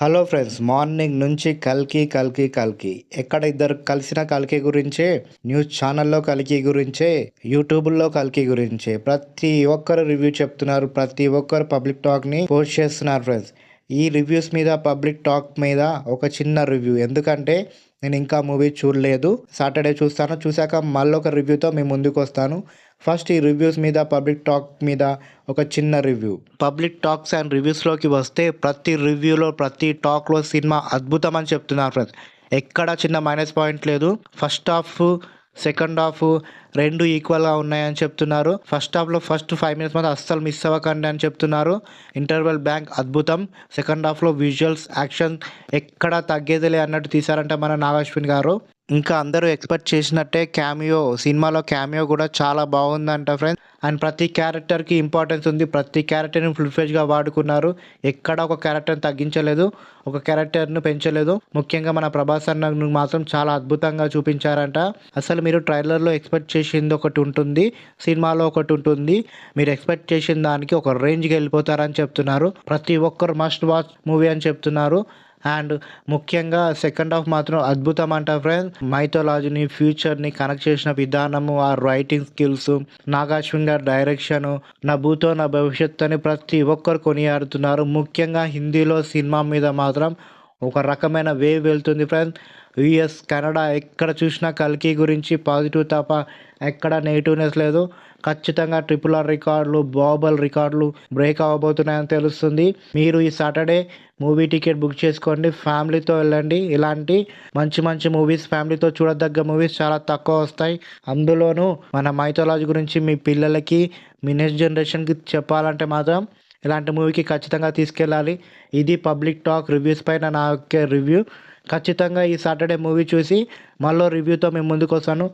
Hello friends, morning నుంచి కల్కి కల్కి కల్కి ఎక్కడ ఇద్దరు కలిసిన కల్కి గురించే, న్యూస్ ఛానల్లో కల్కి గురించే, యూట్యూబ్లో కల్కి గురించే ప్రతి ఒక్కరు రివ్యూ చెప్తున్నారు. ప్రతి ఒక్కరు పబ్లిక్ టాక్ని పోస్ట్ చేస్తున్నారు ఫ్రెండ్స్. ఈ రివ్యూస్ మీద, పబ్లిక్ టాక్ మీద ఒక చిన్న రివ్యూ. ఎందుకంటే నేను ఇంకా మూవీ చూడలేదు. సాటర్డే చూస్తాను. చూశాక మళ్ళీ ఒక రివ్యూతో మీ ముందుకు వస్తాను. ఫస్ట్ ఈ రివ్యూస్ మీద, పబ్లిక్ టాక్ మీద ఒక చిన్న రివ్యూ. పబ్లిక్ టాక్స్ అండ్ రివ్యూస్లోకి వస్తే ప్రతి రివ్యూలో, ప్రతి టాక్లో సినిమా అద్భుతం అని చెప్తున్నారు ఫ్రెండ్స్. ఎక్కడ చిన్న మైనస్ పాయింట్ లేదు. ఫస్ట్ హాఫ్, సెకండ్ హాఫ్ రెండు ఈక్వల్గా ఉన్నాయని చెప్తున్నారు. ఫస్ట్ హాఫ్లో ఫస్ట్ 5 minutes మాత్రం అస్సలు మిస్ అవ్వకండి అని చెప్తున్నారు. ఇంటర్వెల్ బ్యాంక్ అద్భుతం. సెకండ్ హాఫ్లో విజువల్స్, యాక్షన్ ఎక్కడా తగ్గేదిలే అన్నట్టు తీశారంట మన నాగాశ్విన్ గారు. ఇంకా అందరూ ఎక్స్పెక్ట్ చేసినట్టే సినిమాలో క్యామియో కూడా చాలా బాగుందంట ఫ్రెండ్స్. అండ్ ప్రతి క్యారెక్టర్కి ఇంపార్టెన్స్ ఉంది. ప్రతి క్యారెక్టర్ని ఫుల్ఫ్లెజ్గా వాడుకున్నారు. ఎక్కడ ఒక క్యారెక్టర్ని తగ్గించలేదు, ఒక క్యారెక్టర్ను పెంచలేదు. ముఖ్యంగా మన ప్రభాస్ అన్నను మాత్రం చాలా అద్భుతంగా చూపించారంట. అసలు మీరు ట్రైలర్లో ఎక్స్పెక్ట్ చేసింది ఒకటి ఉంటుంది, సినిమాలో ఒకటి ఉంటుంది. మీరు ఎక్స్పెక్ట్ చేసిన దానికి ఒక రేంజ్కి వెళ్ళిపోతారని చెప్తున్నారు. ప్రతి ఒక్కరు మస్ట్ వాచ్ మూవీ అని చెప్తున్నారు. అండ్ ముఖ్యంగా సెకండ్ హాఫ్ మాత్రం అద్భుతం అంట ఫ్రెండ్స్. మైథాలజీని, ఫ్యూచర్ని కనెక్ట్ చేసిన విధానము, ఆ రైటింగ్ స్కిల్స్, నాగాశ్విన్ గారి డైరెక్షన్, నా భూతో నా భవిష్యత్తు అని ప్రతి ఒక్కరు కొనియాడుతున్నారు. ముఖ్యంగా హిందీలో సినిమా మీద మాత్రం ఒక రకమైన వేవ్ వెళ్తుంది ఫ్రెండ్స్. యుఎస్, కెనడా ఎక్కడ చూసినా కల్కి గురించి పాజిటివ్ తప్ప ఎక్కడ నెగిటివ్నెస్ లేదు. ఖచ్చితంగా RRR రికార్డులు, బాహుబలి రికార్డులు బ్రేక్ అవ్వబోతున్నాయని తెలుస్తుంది. మీరు ఈ సాటర్డే మూవీ టికెట్ బుక్ చేసుకోండి, ఫ్యామిలీతో వెళ్ళండి. ఇలాంటి మంచి మంచి మూవీస్, ఫ్యామిలీతో చూడదగ్గ మూవీస్ చాలా తక్కువ వస్తాయి. అందులోనూ మన మైథాలజీ గురించి మీ పిల్లలకి, మీ నెక్స్ట్ జనరేషన్కి చెప్పాలంటే మాత్రం ఇలాంటి మూవీకి ఖచ్చితంగా తీసుకెళ్ళాలి. ఇది పబ్లిక్ టాక్ రివ్యూస్ పైన నా యొక్క రివ్యూ. ఖచ్చితంగా ఈ సాటర్డే మూవీ చూసి మళ్ళీ రివ్యూతో మేము ముందుకు వస్తాను.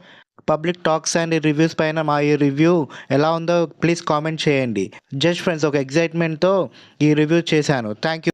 పబ్లిక్ టాక్స్ అండ్ రివ్యూస్ పైన మా ఈ రివ్యూ ఎలా ఉందో ప్లీజ్ కామెంట్ చేయండి. జస్ట్ ఫ్రెండ్స్, ఒక ఎగ్జైట్మెంట్తో ఈ రివ్యూ చేశాను. Thank you.